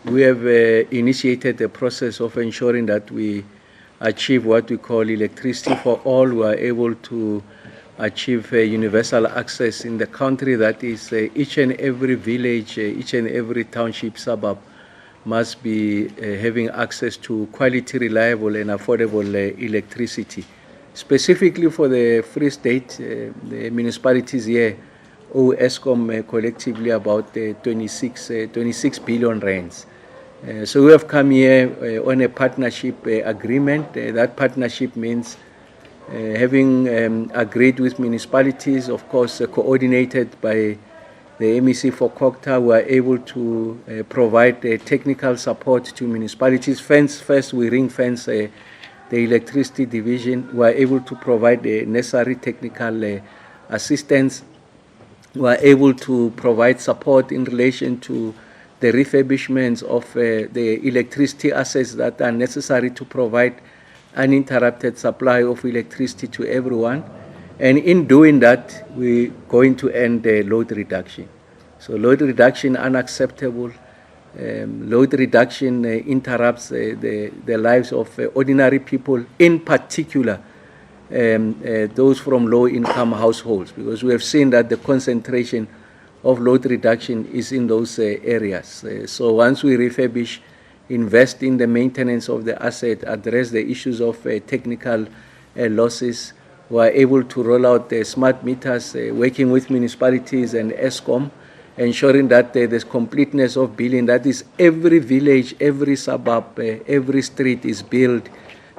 we have initiated the process of ensuring that we achieve what we call electricity for all. We are able to achieve universal access in the country. That is, each and every village, each and every township, suburb must be having access to quality, reliable, and affordable electricity. Specifically for the Free State, the municipalities here owe Eskom collectively about 26 billion rands. So we have come here on a partnership agreement. That partnership means having agreed with municipalities, of course, coordinated by the MEC for Kokta, we are able to provide technical support to municipalities. First, we ring fence the electricity division. We are able to provide the necessary technical assistance. We are able to provide support in relation to the refurbishments of the electricity assets that are necessary to provide uninterrupted supply of electricity to everyone. And in doing that, we're going to end the load reduction. So load reduction unacceptable. Load reduction interrupts the lives of ordinary people, in particular those from low-income households, because we have seen that the concentration of load reduction is in those areas. So once we refurbish, invest in the maintenance of the asset, address the issues of technical losses, we are able to roll out the smart meters, working with municipalities and Eskom, ensuring that there's completeness of billing. That is, every village, every suburb, every street is billed.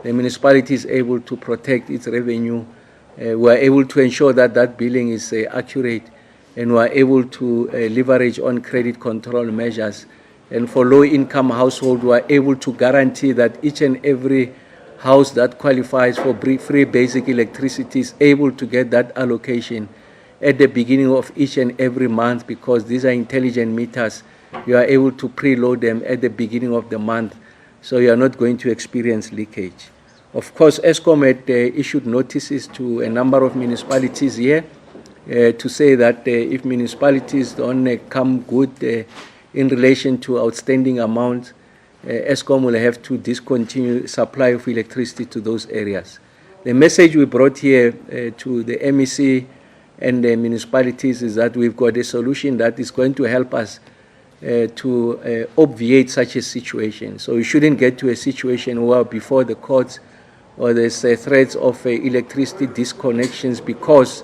The municipality is able to protect its revenue. We are able to ensure that that billing is accurate, and we are able to leverage on credit control measures. And for low-income households, we are able to guarantee that each and every house that qualifies for free basic electricity is able to get that allocation at the beginning of each and every month, because these are intelligent meters. You are able to preload them at the beginning of the month, so you are not going to experience leakage. Of course, Eskom had issued notices to a number of municipalities here to say that if municipalities don't come good in relation to outstanding amounts, Eskom will have to discontinue supply of electricity to those areas. The message we brought here to the MEC and the municipalities is that we've got a solution that is going to help us to obviate such a situation. So we shouldn't get to a situation where before the courts or there's threats of electricity disconnections, because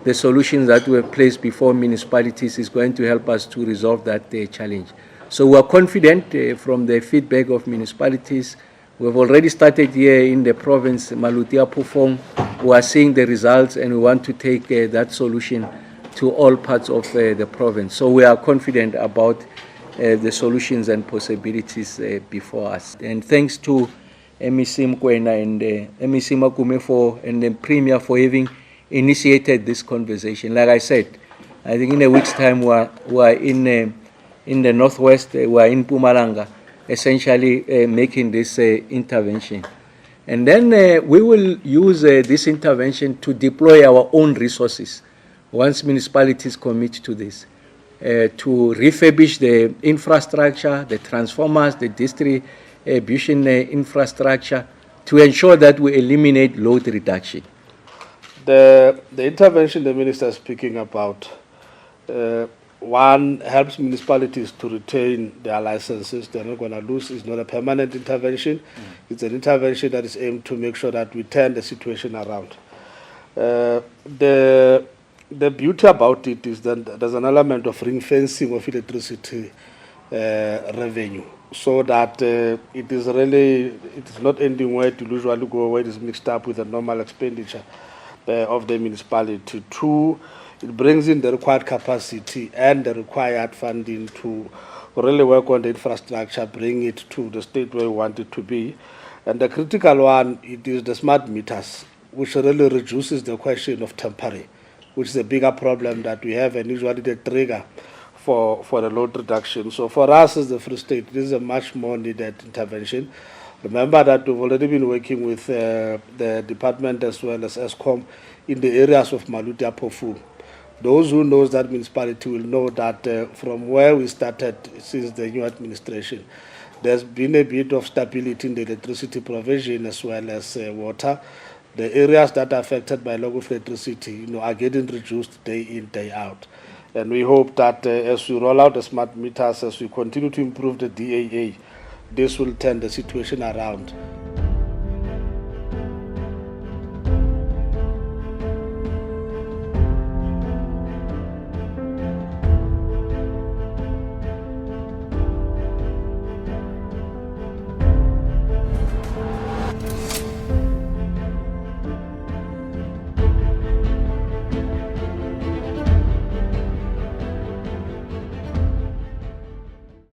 the solutions that were placed before municipalities is going to help us to resolve that challenge. So we are confident from the feedback of municipalities. We've already started here in the province, Malutia Pufong. We are seeing the results, and we want to take that solution to all parts of the province. So we are confident about the solutions and possibilities before us. And thanks to MEC Mkwena and MEC Makume and the Premier for having initiated this conversation. Like I said, I think in a week's time we are in the northwest, we are in Mpumalanga, essentially making this intervention. And then we will use this intervention to deploy our own resources once municipalities commit to this, to refurbish the infrastructure, the transformers, the distribution infrastructure, to ensure that we eliminate load reduction. The intervention the minister is speaking about, one, helps municipalities to retain their licenses. They're not going to lose. It's not a permanent intervention. It's an intervention that is aimed to make sure that we turn the situation around. The beauty about it is that there's an element of ring fencing of electricity revenue, so that it is not ending where it usually go, where it is mixed up with the normal expenditure of the municipality. Two, it brings in the required capacity and the required funding to really work on the infrastructure, bring it to the state where we want it to be. And the critical one, it is the smart meters, which really reduces the question of temporary, which is a bigger problem that we have, and usually the trigger for the load reduction. So for us as the Free State, this is a much more needed intervention. Remember that we've already been working with the department as well as Eskom in the areas of Malutia Pofu. those who knows that municipality will know that from where we started since the new administration, there's been a bit of stability in the electricity provision as well as water. The areas that are affected by lack of electricity, are getting reduced day in, day out. And we hope that as we roll out the smart meters, as we continue to improve the DAA, this will turn the situation around